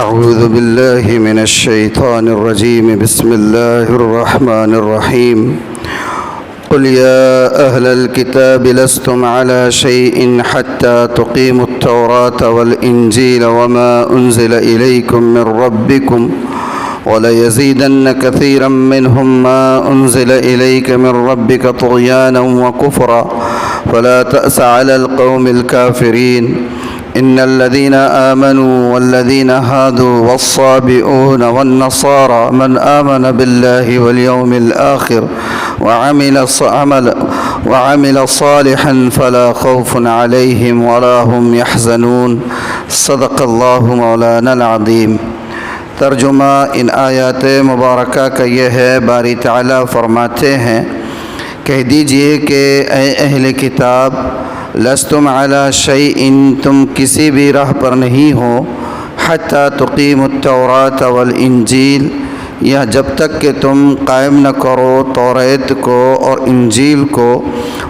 أعوذ بالله من الشيطان الرجيم. بسم الله الرحمن الرحيم. قل يا أهل الكتاب لستم على شيء حتى تقيموا التوراة والإنجيل وما أنزل إليكم من ربكم وليزيدن كثيرا منهم ما أنزل إليك من ربك طغيانا وكفرا فلا تأس على القوم الكافرين. إن الذين آمنوا والذين هادوا والصابئون والنصارى من آمن بالله واليوم الآخر وعمل صالحا فلا خوف عليهم ولا هم يحزنون. صدق الله مولانا العظيم. ترجمہ ان آیات مبارکہ کا یہ ہے، باری تعالیٰ فرماتے ہیں کہہ دیجئے کہ اے اہل کتاب لستم علی شیء، تم کسی بھی راہ پر نہیں ہو، حتی تقیموا التوراۃ والانجیل، یا جب تک کہ تم قائم نہ کرو توریت کو اور انجیل کو،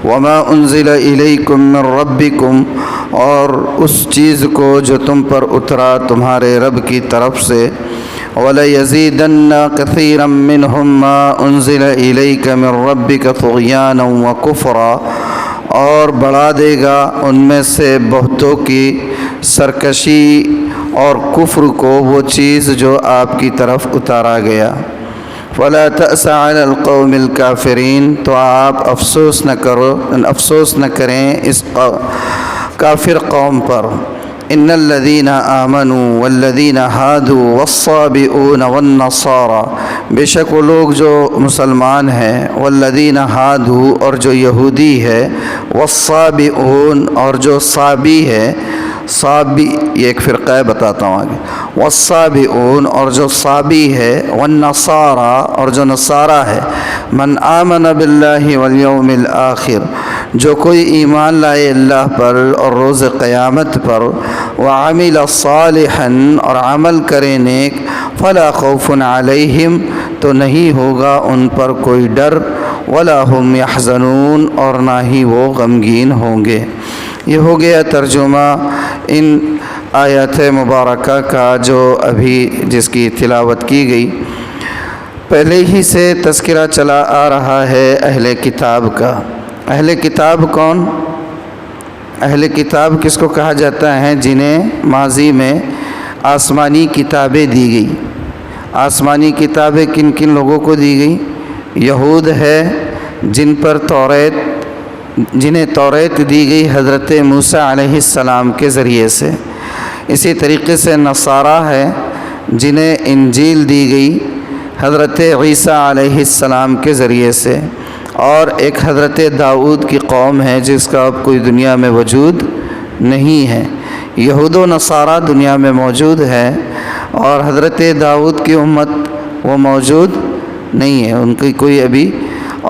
وما انزل الیکم من ربکم، اور اس چیز کو جو تم پر اترا تمہارے رب کی طرف سے، وَلَيَزِيدَنَّ كَثِيرًا مِّنْهُمْ مَا أُنزِلَ إِلَيْكَ مِن رَّبِّكَ طُغْيَانًا وَكُفْرًا، اور بڑھا دے گا ان میں سے بہتوں کی سرکشی اور کفر کو وہ چیز جو آپ کی طرف اتارا گیا۔ فَلَا تَأْسَ عَلَى الْقَوْمِ الْكَافِرِينَ، تو آپ افسوس نہ کریں اس کافر قوم پر۔ ان الذین آمنوا والذین ہادوا والصابئون والنصارى، بے شک وہ لوگ جو مسلمان ہیں، والذین ہادوا، اور جو یہودی ہے، والصابئون، اور جو صابی ہے، صابی یہ ایک فرقہ ہے، بتاتا ہوں آگے، والصابئون، اور جو صابی ہے، والنصارى، اور جو نصارہ ہے، من آمن باللہ والیوم الآخر، جو کوئی ایمان لائے اللہ پر اور روز قیامت پر، وعمل صالحا، اور عمل کرے نیک، فلا خوف علیہم، تو نہیں ہوگا ان پر کوئی ڈر، ولا هم يحزنون، اور نہ ہی وہ غمگین ہوں گے۔ یہ ہو گیا ترجمہ ان آیات مبارکہ کا جو ابھی جس کی تلاوت کی گئی۔ پہلے ہی سے تذکرہ چلا آ رہا ہے اہل کتاب کا۔ اہل کتاب کون؟ اہل کتاب کس کو کہا جاتا ہے؟ جنہیں ماضی میں آسمانی کتابیں دی گئی۔ آسمانی کتابیں کن کن لوگوں کو دی گئی؟ یہود ہے جنہیں توریت دی گئی حضرت موسیٰ علیہ السلام کے ذریعے سے۔ اسی طریقے سے نصارہ ہے جنہیں انجیل دی گئی حضرت عیسیٰ علیہ السلام کے ذریعے سے، اور ایک حضرت داؤد کی قوم ہے جس کا اب کوئی دنیا میں وجود نہیں ہے۔ یہود و نصارہ دنیا میں موجود ہے، اور حضرت داؤد کی امت وہ موجود نہیں ہے، ان کی کوئی ابھی،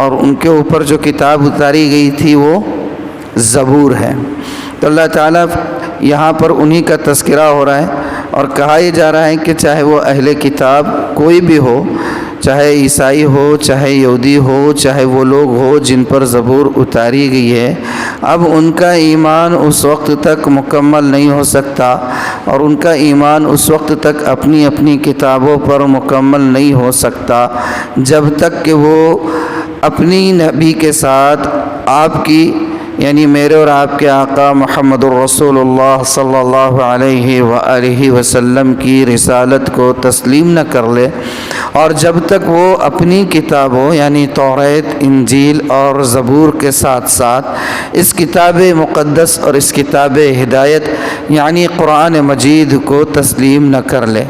اور ان کے اوپر جو کتاب اتاری گئی تھی وہ زبور ہے۔ تو اللہ تعالیٰ یہاں پر انہی کا تذکرہ ہو رہا ہے، اور کہا یہ جا رہا ہے کہ چاہے وہ اہل کتاب کوئی بھی ہو، چاہے عیسائی ہو، چاہے یہودی ہو، چاہے وہ لوگ ہو جن پر زبور اتاری گئی ہے، اب ان کا ایمان اس وقت تک مکمل نہیں ہو سکتا، اور ان کا ایمان اس وقت تک اپنی اپنی کتابوں پر مکمل نہیں ہو سکتا جب تک کہ وہ اپنی نبی کے ساتھ آپ کی، یعنی میرے اور آپ کے آقا محمد الرسول اللہ صلی اللہ علیہ وآلہ وسلم کی رسالت کو تسلیم نہ کر لے، اور جب تک وہ اپنی کتابوں یعنی توریت، انجیل اور زبور کے ساتھ ساتھ اس کتاب مقدس اور اس کتاب ہدایت یعنی قرآن مجید کو تسلیم نہ کر لے۔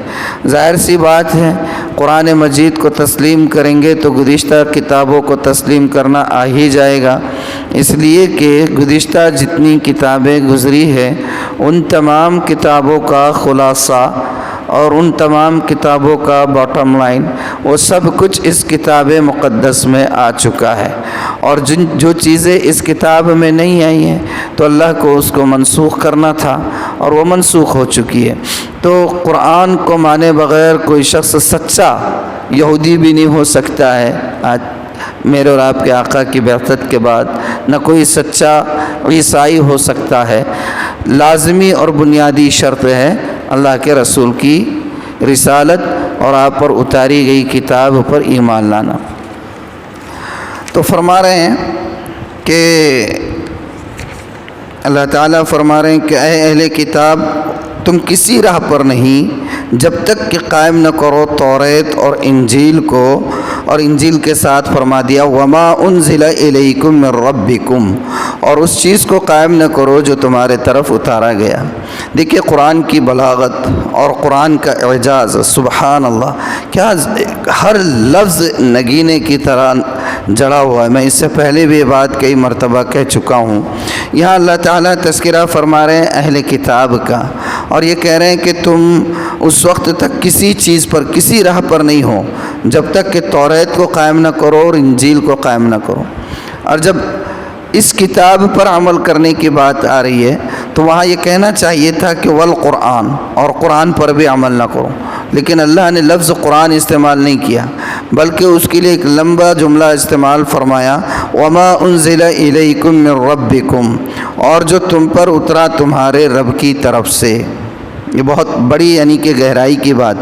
ظاہر سی بات ہے، قرآن مجید کو تسلیم کریں گے تو گزشتہ کتابوں کو تسلیم کرنا آ ہی جائے گا، اس لیے کہ گزشتہ جتنی کتابیں گزری ہیں ان تمام کتابوں کا خلاصہ اور ان تمام کتابوں کا باٹم لائن وہ سب کچھ اس کتاب مقدس میں آ چکا ہے، اور جو چیزیں اس کتاب میں نہیں آئی ہیں تو اللہ کو اس کو منسوخ کرنا تھا، اور وہ منسوخ ہو چکی ہے۔ تو قرآن کو مانے بغیر کوئی شخص سچا یہودی بھی نہیں ہو سکتا ہے۔ آج میرے اور آپ کے آقا کی بعثت کے بعد نہ کوئی سچا عیسائی ہو سکتا ہے۔ لازمی اور بنیادی شرط ہے اللہ کے رسول کی رسالت اور آپ پر اتاری گئی کتاب پر ایمان لانا۔ تو فرما رہے ہیں کہ اللہ تعالیٰ فرما رہے ہیں کہ اے اہل کتاب تم کسی راہ پر نہیں جب تک کہ قائم نہ کرو توریت اور انجیل کو، اور انجیل کے ساتھ فرما دیا وما انزل الیکم من ربکم، اور اس چیز کو قائم نہ کرو جو تمہارے طرف اتارا گیا۔ دیکھیے قرآن کی بلاغت اور قرآن کا اعجاز، سبحان اللہ، کیا ہر لفظ نگینے کی طرح جڑا ہوا ہے۔ میں اس سے پہلے بھی یہ بات کئی مرتبہ کہہ چکا ہوں۔ یہاں اللہ تعالیٰ تذکرہ فرما رہے ہیں اہل کتاب کا، اور یہ کہہ رہے ہیں کہ تم اس وقت تک کسی چیز پر، کسی راہ پر نہیں ہو جب تک کہ توریت کو قائم نہ کرو اور انجیل کو قائم نہ کرو۔ اور جب اس کتاب پر عمل کرنے کی بات آ رہی ہے تو وہاں یہ کہنا چاہیے تھا کہ والقرآن، اور قرآن پر بھی عمل نہ کرو، لیکن اللہ نے لفظ قرآن استعمال نہیں کیا، بلکہ اس کے لیے ایک لمبا جملہ استعمال فرمایا وما انزل الیکم من ربکم، اور جو تم پر اترا تمہارے رب کی طرف سے۔ یہ بہت بڑی یعنی کہ گہرائی کی بات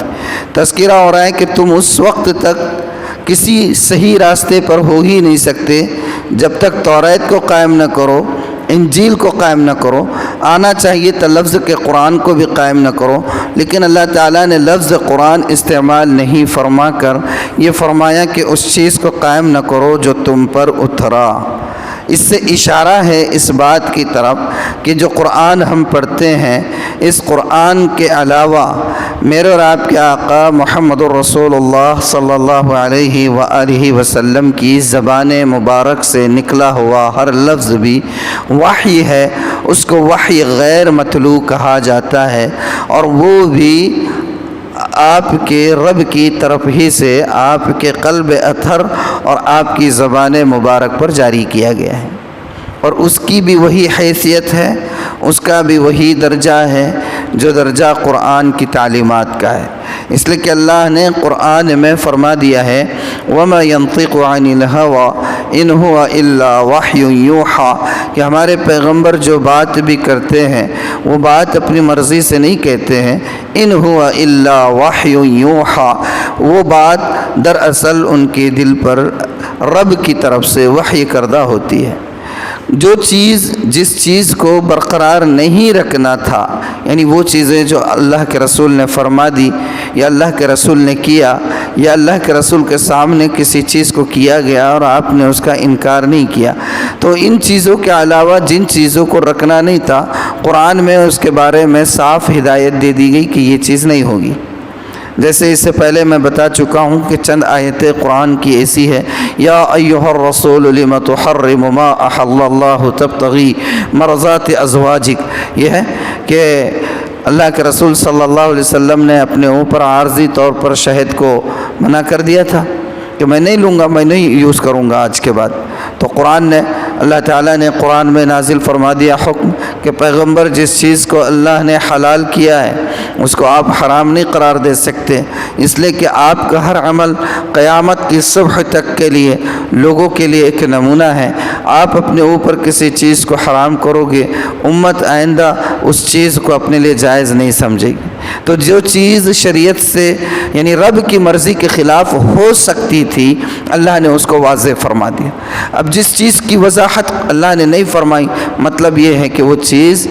تذکرہ ہو رہا ہے کہ تم اس وقت تک کسی صحیح راستے پر ہو ہی نہیں سکتے جب تک توریت کو قائم نہ کرو، انجیل کو قائم نہ کرو۔ آنا چاہیے تو لفظ کے قرآن کو بھی قائم نہ کرو، لیکن اللہ تعالیٰ نے لفظ قرآن استعمال نہیں فرما کر یہ فرمایا کہ اس چیز کو قائم نہ کرو جو تم پر اترا۔ اس سے اشارہ ہے اس بات کی طرف کہ جو قرآن ہم پڑھتے ہیں، اس قرآن کے علاوہ میرے اور آپ کے آقا محمد الرسول اللہ صلی اللہ علیہ وآلہ وسلم کی زبان مبارک سے نکلا ہوا ہر لفظ بھی وحی ہے۔ اس کو وحی غیر مطلوع کہا جاتا ہے، اور وہ بھی آپ کے رب کی طرف ہی سے آپ کے قلب اطہر اور آپ کی زبان مبارک پر جاری کیا گیا ہے، اور اس کی بھی وہی حیثیت ہے، اس کا بھی وہی درجہ ہے جو درجہ قرآن کی تعلیمات کا ہے۔ اس لیے کہ اللہ نے قرآن میں فرما دیا ہے وَمَا يَنطِقُ عَنِ الْهَوَىٰ إِنْ هُوَ إِلَّا وَحْيٌ يُوحَىٰ، کہ ہمارے پیغمبر جو بات بھی کرتے ہیں وہ بات اپنی مرضی سے نہیں کہتے ہیں۔ إِنْ هُوَ إِلَّا وَحْيٌ يُوحَىٰ، وہ بات دراصل ان کے دل پر رب کی طرف سے وحی کردہ ہوتی ہے۔ جو چیز جس چیز کو برقرار نہیں رکھنا تھا، یعنی وہ چیزیں جو اللہ کے رسول نے فرما دی یا اللہ کے رسول نے کیا، یا اللہ کے رسول کے سامنے کسی چیز کو کیا گیا اور آپ نے اس کا انکار نہیں کیا، تو ان چیزوں کے علاوہ جن چیزوں کو رکھنا نہیں تھا قرآن میں اس کے بارے میں صاف ہدایت دے دی گئی کہ یہ چیز نہیں ہوگی۔ جیسے اس سے پہلے میں بتا چکا ہوں کہ چند آیتیں قرآن کی ایسی ہے یا ایھا الرسول لم تحرم ما احل اللہ تبتغی مرضات ازواجک، یہ ہے کہ اللہ کے رسول صلی اللہ علیہ وسلم نے اپنے اوپر عارضی طور پر شہد کو منع کر دیا تھا کہ میں نہیں لوں گا، میں نہیں یوز کروں گا آج کے بعد۔ تو قرآن نے، اللہ تعالیٰ نے قرآن میں نازل فرما دیا حکم کہ پیغمبر جس چیز کو اللہ نے حلال کیا ہے اس کو آپ حرام نہیں قرار دے سکتے، اس لیے کہ آپ کا ہر عمل قیامت کی صبح تک کے لیے لوگوں کے لیے ایک نمونہ ہے۔ آپ اپنے اوپر کسی چیز کو حرام کرو گے، امت آئندہ اس چیز کو اپنے لیے جائز نہیں سمجھے گی۔ تو جو چیز شریعت سے یعنی رب کی مرضی کے خلاف ہو سکتی تھی اللہ نے اس کو واضح فرما دیا۔ اب جس چیز کی وضاحت اللہ نے نہیں فرمائی، مطلب یہ ہے کہ وہ چیز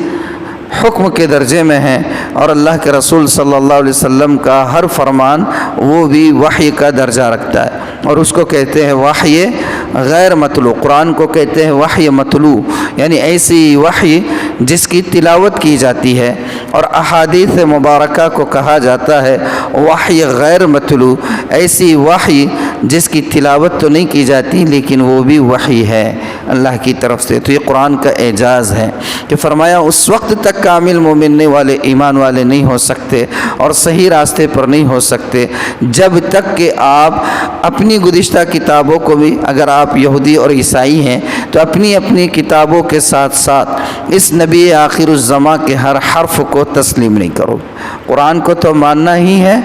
حکم کے درجے میں ہے، اور اللہ کے رسول صلی اللہ علیہ وسلم کا ہر فرمان وہ بھی وحی کا درجہ رکھتا ہے، اور اس کو کہتے ہیں وحی غیر مطلوع۔ قرآن کو کہتے ہیں وحی مطلوع، یعنی ایسی وحی جس کی تلاوت کی جاتی ہے، اور احادیث مبارکہ کو کہا جاتا ہے وحی غیر مطلوع، ایسی وحی جس کی تلاوت تو نہیں کی جاتی لیکن وہ بھی وحی ہے اللہ کی طرف سے۔ تو یہ قرآن کا اعجاز ہے کہ فرمایا اس وقت تک کامل مومن والے ایمان والے نہیں ہو سکتے اور صحیح راستے پر نہیں ہو سکتے جب تک کہ آپ اپنی گزشتہ کتابوں کو بھی، اگر آپ یہودی اور عیسائی ہیں تو اپنی اپنی کتابوں کے ساتھ ساتھ اس نبی آخر الزماں کے ہر حرف کو تسلیم نہیں کرو۔ قرآن کو تو ماننا ہی ہے،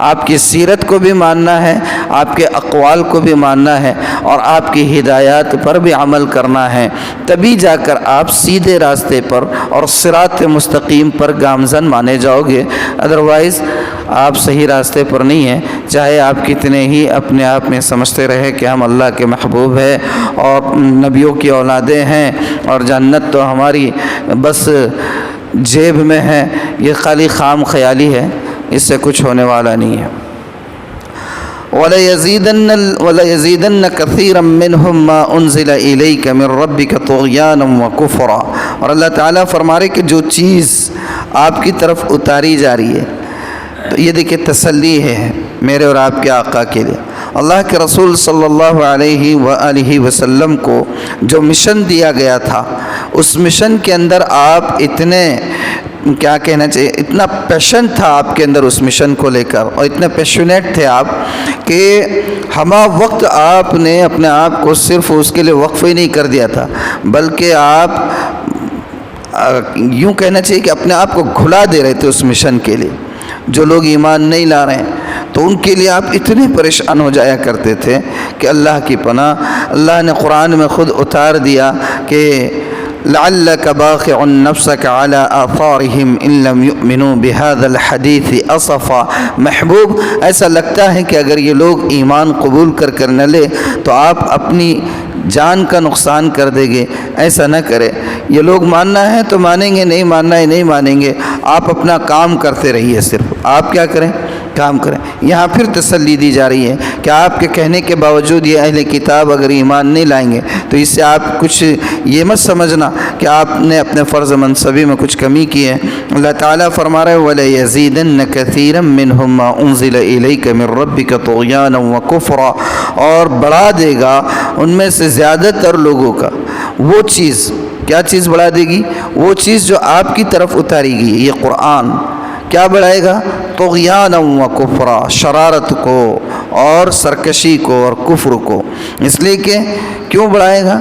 آپ کی سیرت کو بھی ماننا ہے، آپ کے اقوال کو بھی ماننا ہے اور آپ کی ہدایات پر بھی عمل کرنا ہے، تبھی جا کر آپ سیدھے راستے پر اور صراط مستقیم پر گامزن مانے جاؤ گے۔ ادروائز آپ صحیح راستے پر نہیں ہیں، چاہے آپ کتنے ہی اپنے آپ میں سمجھتے رہے کہ ہم اللہ کے محبوب ہیں اور نبیوں کی اولادیں ہیں اور جنت تو ہماری بس جیب میں ہے، یہ خالی خام خیالی ہے، اس سے کچھ ہونے والا نہیں ہے۔ وَلَيَزِيدَنَّ كَثِيرًا مِّنْهُمْ مَا أُنزِلَ إِلَيْكَ مِن رَّبِّكَ طُغْيَانًا وَكُفْرًا، اور اللہ تعالیٰ فرما رہے کہ جو چیز آپ کی طرف اتاری جا رہی ہے، تو یہ دیکھیں تسلی ہے میرے اور آپ کے آقا کے لیے۔ اللہ کے رسول صلی اللہ علیہ وآلہ وسلم کو جو مشن دیا گیا تھا، اس مشن کے اندر آپ اتنے کیا کہنا چاہیے، اتنا پیشن تھا آپ کے اندر اس مشن کو لے کر، اور اتنے پیشنیٹ تھے آپ کہ ہمہ وقت آپ نے اپنے آپ کو صرف اس کے لیے وقف ہی نہیں کر دیا تھا، بلکہ آپ یوں کہنا چاہیے کہ اپنے آپ کو گھلا دے رہے تھے اس مشن کے لیے۔ جو لوگ ایمان نہیں لا رہے ہیں تو ان کے لیے آپ اتنے پریشان ہو جایا کرتے تھے کہ اللہ کی پناہ، اللہ نے قرآن میں خود اتار دیا کہ لعلک باخع نفسک علی آثارہم ان لم یؤمنوا بہذا الحدیث اسفا۔ محبوب ایسا لگتا ہے کہ اگر یہ لوگ ایمان قبول کر نہ لے تو آپ اپنی جان کا نقصان کر دیں گے، ایسا نہ کرے۔ یہ لوگ ماننا ہے تو مانیں گے، نہیں ماننا ہے نہیں مانیں گے، آپ اپنا کام کرتے رہیے، صرف آپ کیا کریں، کام کریں۔ یہاں پھر تسلی دی جا رہی ہے کہ آپ کے کہنے کے باوجود یہ اہل کتاب اگر ایمان نہیں لائیں گے تو اس سے آپ کچھ یہ مت سمجھنا کہ آپ نے اپنے فرض منصبی میں کچھ کمی کی ہے۔ اللہ تعالیٰ فرما رہے وَلَيَزِيدَنَّ كَثِيرًا مِّنْهُمْ مَا أُنزِلَ إِلَيْكَ مِن رَّبِّكَ طُغْيَانًا وَكُفْرًا، اور بڑھا دے گا ان میں سے زیادہ تر لوگوں کا وہ چیز، کیا چیز بڑھا دے گی؟ وہ چیز جو آپ کی طرف اتاری گئی، یہ قرآن کیا بڑھائے گا؟ طغیانا و کفرا، شرارت کو اور سرکشی کو اور کفر کو۔ اس لیے کہ کیوں بڑھائے گا؟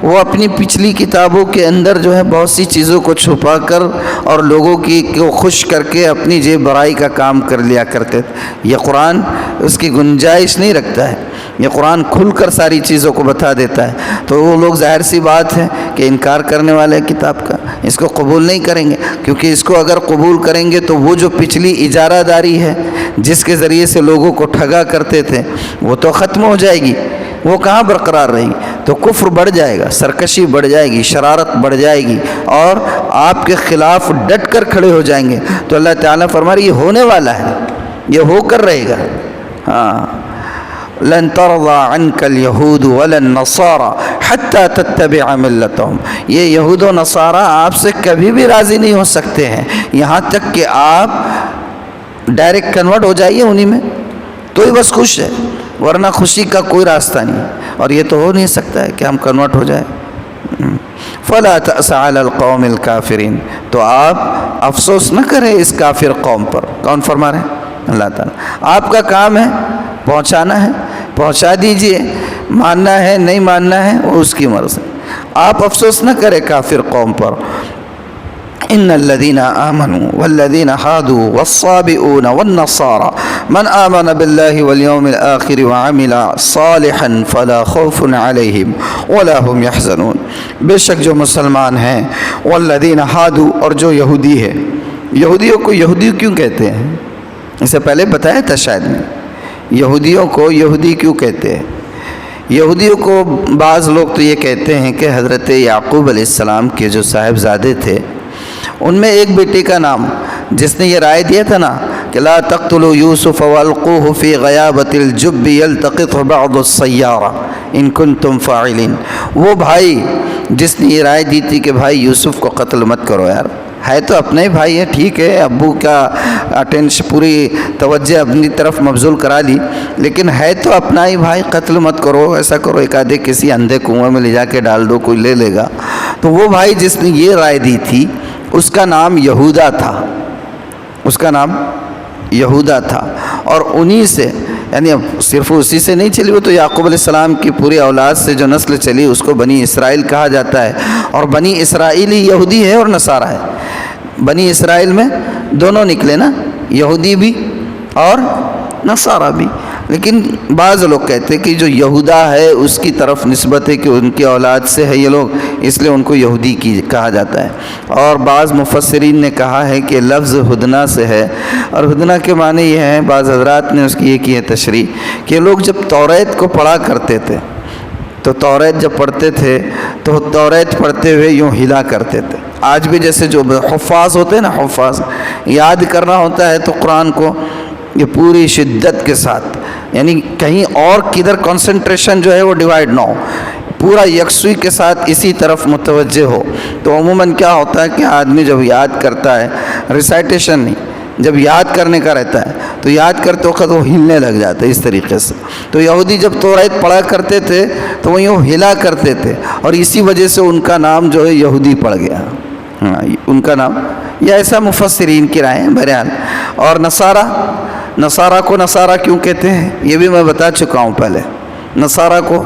وہ اپنی پچھلی کتابوں کے اندر جو ہے بہت سی چیزوں کو چھپا کر اور لوگوں کو خوش کر کے اپنی جیب برائی کا کام کر لیا کرتے تھے۔ یہ قرآن اس کی گنجائش نہیں رکھتا ہے، یہ قرآن کھل کر ساری چیزوں کو بتا دیتا ہے، تو وہ لوگ ظاہر سی بات ہے کہ انکار کرنے والے کتاب کا اس کو قبول نہیں کریں گے، کیونکہ اس کو اگر قبول کریں گے تو وہ جو پچھلی اجارہ داری ہے جس کے ذریعے سے لوگوں کو ٹھگا کرتے تھے وہ تو ختم ہو جائے گی، وہ کہاں برقرار رہے گی، تو کفر بڑھ جائے گا، سرکشی بڑھ جائے گی، شرارت بڑھ جائے گی، اور آپ کے خلاف ڈٹ کر کھڑے ہو جائیں گے۔ تو اللہ تعالیٰ فرما رہے یہ ہونے والا ہے، یہ ہو کر رہے گا۔ ہاں، لن ترضى عنك اليهود ولا النصارى حتى تتبع ملتهم، یہ یہود و نصارہ آپ سے کبھی بھی راضی نہیں ہو سکتے ہیں یہاں تک کہ آپ ڈائریکٹ کنورٹ ہو جائیے انہی میں، تو ہی بس خوش ہے، ورنہ خوشی کا کوئی راستہ نہیں، اور یہ تو ہو نہیں سکتا ہے کہ ہم کنورٹ ہو جائیں۔ فلا تأس على القوم الكافرين، تو آپ افسوس نہ کریں اس کافر قوم پر۔ کون فرما رہے ہیں؟ اللہ تعالیٰ۔ آپ کا کام ہے پہنچانا ہے، پہنچا دیجئے، ماننا ہے نہیں ماننا ہے وہ اس کی مرضی، آپ افسوس نہ کریں کافر قوم پر۔ ان الذين آمنوا والذين هادوا والصابئون والنصارى من آمن بالله واليوم الآخر وعمل صالحا فلا خوف عليهم ولا هم يحزنون، بے شک جو مسلمان ہیں، والذين هادوا، اور جو یہودی ہے۔ یہودیوں کو یہودی کیوں کہتے ہیں؟ اس سے پہلے بتایا تھا شاید میں، یہودیوں کو یہودی کیوں کہتے ہیں؟ یہودیوں کو بعض لوگ تو یہ کہتے ہیں کہ حضرت یعقوب علیہ السلام کے جو صاحبزادے تھے ان میں ایک بیٹے کا نام، جس نے یہ رائے دیا تھا نا کہ لا تقتلوا یوسف والقوه فی غیابۃ الجب یلتقطه بعض السیارہ ان کنتم فاعلین، وہ بھائی جس نے یہ رائے دی تھی کہ بھائی یوسف کو قتل مت کرو، یار ہے تو اپنے ہی بھائی ہے، ٹھیک ہے ابو کا اٹینشن پوری توجہ اپنی طرف مبذول کرا لی، لیکن ہے تو اپنا ہی بھائی، قتل مت کرو، ایسا کرو ایک آدھے کسی اندھے کنویں میں لے جا کے ڈال دو، کوئی لے لے گا۔ تو وہ بھائی جس نے یہ رائے دی تھی اس کا نام یہودا تھا، اس کا نام یہودا تھا، اور انہی سے، یعنی صرف اسی سے نہیں چلی، وہ تو یعقوب علیہ السلام کی پوری اولاد سے جو نسل چلی اس کو بنی اسرائیل کہا جاتا ہے، اور بنی اسرائیلی یہودی ہے اور نصارہ ہے۔ بنی اسرائیل میں دونوں نکلے نا، یہودی بھی اور نصارہ بھی۔ لیکن بعض لوگ کہتے ہیں کہ جو یہودا ہے اس کی طرف نسبت ہے کہ ان کی اولاد سے ہے یہ لوگ، اس لیے ان کو یہودی کہا جاتا ہے۔ اور بعض مفسرین نے کہا ہے کہ لفظ ہدنہ سے ہے، اور ہدنہ کے معنی یہ ہیں، بعض حضرات نے اس کی یہ کی ہے تشریح کہ لوگ جب توریت کو پڑھا کرتے تھے تو توریت جب پڑھتے تھے تو توریت پڑھتے ہوئے یوں ہلا کرتے تھے۔ آج بھی جیسے جو حفاظ ہوتے ہیں نا، حفاظ یاد کرنا ہوتا ہے تو قرآن کو یہ پوری شدت کے ساتھ، یعنی کہیں اور کدھر کنسنٹریشن جو ہے وہ ڈیوائیڈ نہ ہو، پورا یکسوئی کے ساتھ اسی طرف متوجہ ہو۔ تو عموماً کیا ہوتا ہے کہ آدمی جب یاد کرتا ہے، ریسائٹیشن نہیں، جب یاد کرنے کا رہتا ہے تو یاد کرتے وقت وہ ہلنے لگ جاتا ہے اس طریقے سے۔ تو یہودی جب توریت پڑھا کرتے تھے تو وہ یوں ہلا کرتے تھے، اور اسی وجہ سے ان کا نام جو ہے یہودی پڑ گیا، ان کا نام، یہ ایسا مفسرین کی رائے ہیں بہرحال۔ اور نصارہ کو نصارہ کیوں کہتے ہیں یہ بھی میں بتا چکا ہوں پہلے۔ نصارہ کو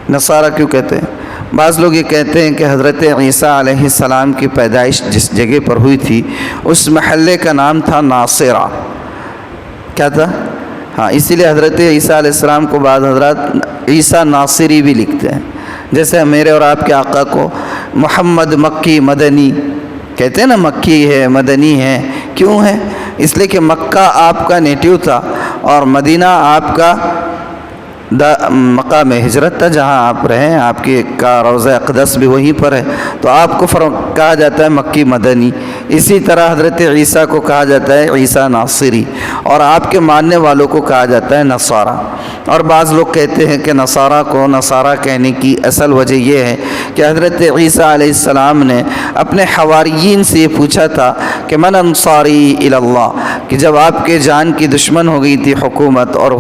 نصارہ کیوں کہتے ہیں؟ بعض لوگ یہ کہتے ہیں کہ حضرت عیسیٰ علیہ السلام کی پیدائش جس جگہ پر ہوئی تھی اس محلے کا نام تھا ناصرہ۔ کیا تھا؟ ہاں، اسی لیے حضرت عیسیٰ علیہ السلام کو بعض حضرات عیسیٰ ناصری بھی لکھتے ہیں، جیسے میرے اور آپ کے آقا کو محمد مکی مدنی کہتے ہیں نا، مکی ہے مدنی ہے، کیوں ہے؟ اس لیے کہ مکہ آپ کا نیٹیو تھا اور مدینہ آپ کا مقام ہجرت تھا، جہاں آپ رہیں، آپ کا روضہ اقدس بھی وہیں پر ہے، تو آپ کو کہا جاتا ہے مکی مدنی۔ اسی طرح حضرت عیسیٰ کو کہا جاتا ہے عیسیٰ ناصری، اور آپ کے ماننے والوں کو کہا جاتا ہے نصارہ۔ اور بعض لوگ کہتے ہیں کہ نصارہ کو نصارہ کہنے کی اصل وجہ یہ ہے کہ حضرت عیسیٰ علیہ السلام نے اپنے حواریین سے یہ پوچھا تھا کہ من انصاری الی اللہ، کہ جب آپ کے جان کی دشمن ہو گئی تھی حکومت اور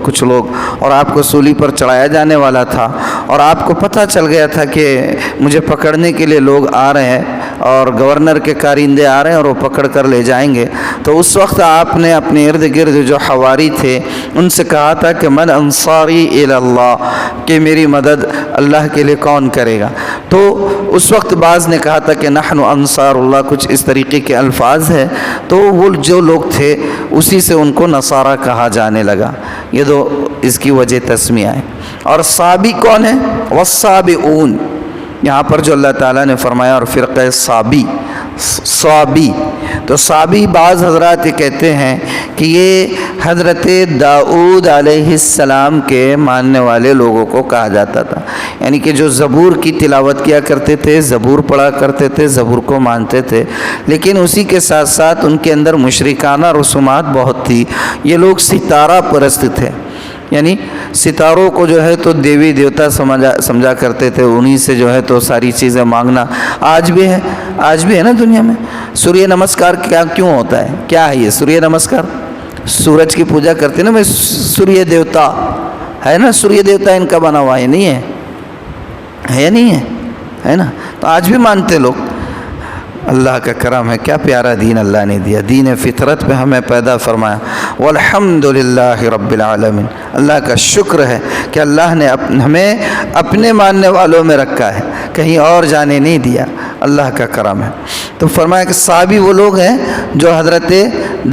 کچھ لوگ، اور آپ کو سولی پر چڑھایا جانے والا تھا، اور آپ کو پتہ چل گیا تھا کہ مجھے پکڑنے کے لیے لوگ آ رہے ہیں اور گورنر کے کارندے آ رہے ہیں اور وہ پکڑ کر لے جائیں گے، تو اس وقت آپ نے اپنے ارد گرد جو حواری تھے ان سے کہا تھا کہ من انصاری الی اللہ، کہ میری مدد اللہ کے لیے کون کرے گا؟ تو اس وقت بعض نے کہا تھا کہ نحن انصار اللہ، کچھ اس طریقے کے الفاظ ہیں، تو وہ جو لوگ تھے اسی سے ان کو نصارہ کہا جانے لگا۔ یہ دو اس کی وجہ تسمیہ ہے۔ اور صابی کون ہے؟ والصابئون، یہاں پر جو اللہ تعالیٰ نے فرمایا، اور فرقہ صابی، تو صابی بعض حضرات یہ کہتے ہیں کہ یہ حضرت داؤد علیہ السلام کے ماننے والے لوگوں کو کہا جاتا تھا، یعنی کہ جو زبور کی تلاوت کیا کرتے تھے، زبور پڑھا کرتے تھے، زبور کو مانتے تھے، لیکن اسی کے ساتھ ساتھ ان کے اندر مشرکانہ رسومات بہت تھی۔ یہ لوگ ستارہ پرست تھے، یعنی ستاروں کو جو ہے تو دیوی دیوتا سمجھا کرتے تھے، انہی سے جو ہے تو ساری چیزیں مانگنا۔ آج بھی ہے نا دنیا میں سوریہ نمسکار کیوں ہوتا ہے؟ کیا ہے یہ سوریہ نمسکار؟ سورج کی پوجا کرتے ہیں نا، میں سوریہ دیوتا ہے نا، سوریہ دیوتا ان کا بنا ہوا ہے، نہیں ہے نہیں ہے نا، تو آج بھی مانتے لوگ۔ اللہ کا کرم ہے، کیا پیارا دین اللہ نے دیا، دین فطرت پہ ہمیں پیدا فرمایا۔ والحمدللہ رب العالمین، اللہ کا شکر ہے کہ اللہ نے ہمیں اپنے ماننے والوں میں رکھا ہے، کہیں اور جانے نہیں دیا، اللہ کا کرم ہے۔ تو فرمایا کہ صحابی وہ لوگ ہیں جو حضرت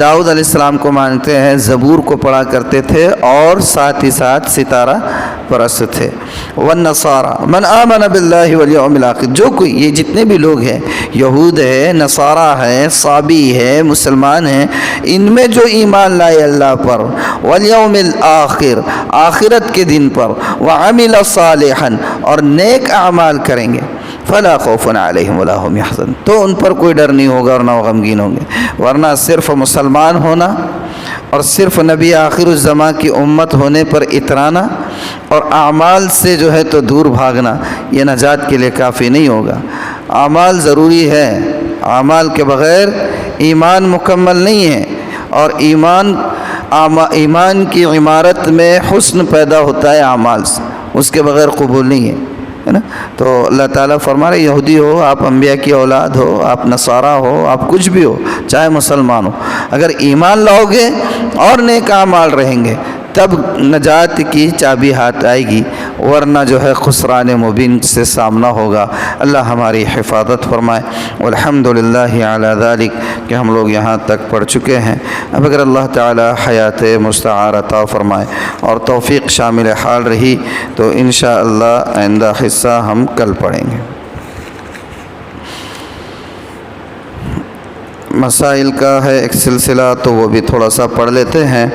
داؤد علیہ السلام کو مانتے ہیں، زبور کو پڑھا کرتے تھے، اور ساتھ ہی ساتھ ستارہ پرست تھے۔ والنصارى من آمن باللہ والیوم الآخر، جو کوئی، یہ جتنے بھی لوگ ہیں، یہود ہے، نصارہ ہے، صابی ہے، مسلمان ہیں، ان میں جو ایمان لائے اللہ پر، والیوم الآخر، آخرت کے دن پر، وعمل صالحا، اور نیک اعمال کریں گے، فلا خوف علیہم ولا هم يحزنون، تو ان پر کوئی ڈر نہیں ہوگا اور نہ وہ غمگین ہوں گے۔ ورنہ صرف مسلمان ہونا اور صرف نبی آخر الزمان کی امت ہونے پر اترانا اور اعمال سے جو ہے تو دور بھاگنا، یہ نجات کے لیے کافی نہیں ہوگا۔ اعمال ضروری ہے، اعمال کے بغیر ایمان مکمل نہیں ہے، اور ایمان کی عمارت میں حسن پیدا ہوتا ہے اعمال سے، اس کے بغیر قبول نہیں ہے نا۔ تو اللہ تعالیٰ فرما رہے، یہودی ہو آپ، انبیاء کی اولاد ہو آپ، نصارہ ہو آپ، کچھ بھی ہو، چاہے مسلمان ہو، اگر ایمان لاؤ گے اور نیک اعمال رہیں گے تب نجات کی چابی ہاتھ آئے گی، ورنہ جو ہے خسران مبین سے سامنا ہوگا۔ اللہ ہماری حفاظت فرمائے۔ والحمدللہ علی ذلک، کہ ہم لوگ یہاں تک پڑھ چکے ہیں۔ اب اگر اللہ تعالی حیات مستعار عطا فرمائے اور توفیق شامل حال رہی تو انشاءاللہ آئندہ حصہ ہم کل پڑھیں گے۔ مسائل کا ہے ایک سلسلہ، تو وہ بھی تھوڑا سا پڑھ لیتے ہیں۔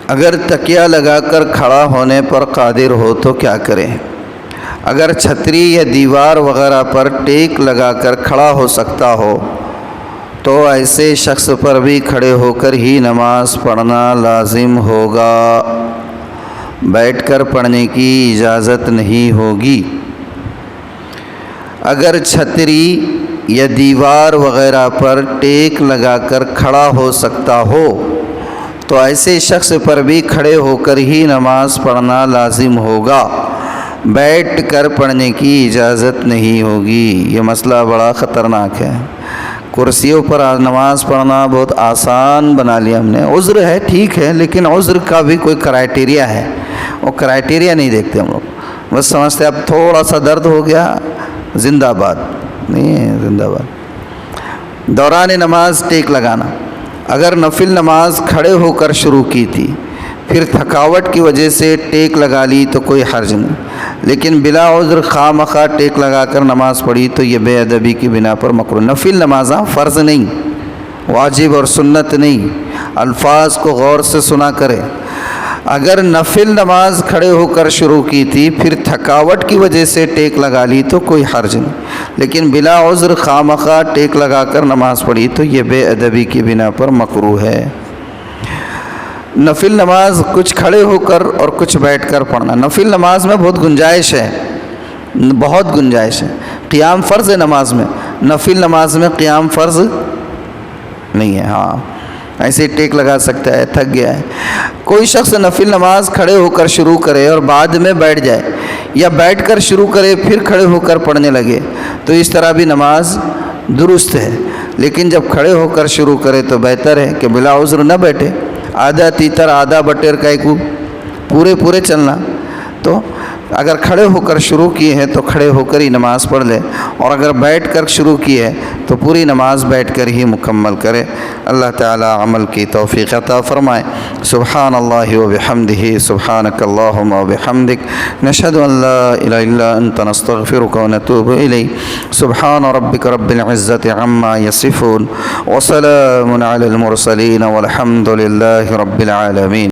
اگر تکیہ لگا کر کھڑا ہونے پر قادر ہو تو کیا کریں؟ اگر چھتری یا دیوار وغیرہ پر ٹیک لگا کر کھڑا ہو سکتا ہو تو ایسے شخص پر بھی کھڑے ہو کر ہی نماز پڑھنا لازم ہوگا، بیٹھ کر پڑھنے کی اجازت نہیں ہوگی۔ اگر چھتری یا دیوار وغیرہ پر ٹیک لگا کر کھڑا ہو سکتا ہو تو ایسے شخص پر بھی کھڑے ہو کر ہی نماز پڑھنا لازم ہوگا، بیٹھ کر پڑھنے کی اجازت نہیں ہوگی۔ یہ مسئلہ بڑا خطرناک ہے۔ کرسیوں پر نماز پڑھنا بہت آسان بنا لیا ہم نے۔ عذر ہے، ٹھیک ہے، لیکن عذر کا بھی کوئی کرائٹیریا ہے، وہ کرائٹیریا نہیں دیکھتے ہم لوگ، بس سمجھتے اب تھوڑا سا درد ہو گیا زندہ باد، نہیں ہے زندہ باد۔ دوران نماز ٹیک لگانا، اگر نفل نماز کھڑے ہو کر شروع کی تھی پھر تھکاوٹ کی وجہ سے ٹیک لگا لی تو کوئی حرج نہیں، لیکن بلا عذر خواہ مخواہ ٹیک لگا کر نماز پڑھی تو یہ بے ادبی کی بنا پر مکروہ۔ نفل نماز فرض نہیں، واجب اور سنت نہیں، الفاظ کو غور سے سنا کرے۔ اگر نفل نماز کھڑے ہو کر شروع کی تھی پھر تھکاوٹ کی وجہ سے ٹیک لگا لی تو کوئی حرج نہیں، لیکن بلا عذر خواہ مخواہ ٹیک لگا کر نماز پڑھی تو یہ بے ادبی کی بنا پر مکروہ ہے۔ نفل نماز کچھ کھڑے ہو کر اور کچھ بیٹھ کر پڑھنا، نفل نماز میں بہت گنجائش ہے، بہت گنجائش ہے۔ قیام فرض ہے نماز میں، نفل نماز میں قیام فرض نہیں ہے۔ ہاں ایسے ٹیک لگا سکتا ہے، تھک گیا ہے۔ کوئی شخص نفل نماز کھڑے ہو کر شروع کرے اور بعد میں بیٹھ جائے، یا بیٹھ کر شروع کرے پھر کھڑے ہو کر پڑھنے لگے تو اس طرح بھی نماز درست ہے، لیکن جب کھڑے ہو کر شروع کرے تو بہتر ہے کہ بلا عذر نہ بیٹھے۔ آدھا تیتر آدھا بٹیر کا ایک پورے چلنا، تو اگر کھڑے ہو کر شروع کیے ہیں تو کھڑے ہو کر ہی نماز پڑھ لے، اور اگر بیٹھ کر شروع کی ہے تو پوری نماز بیٹھ کر ہی مکمل کرے۔ اللہ تعالی عمل کی توفیق عطا فرمائے۔ سبحان اللہ و بحمدہ، سبحانک اللہم و بحمدک، نشہد ان لا الہ الا انت، نستغفرک و نتوب الیک۔ سبحان ربک رب العزت عما یصفون، وسلام علی المرسلین، والحمد للہ رب العالمین۔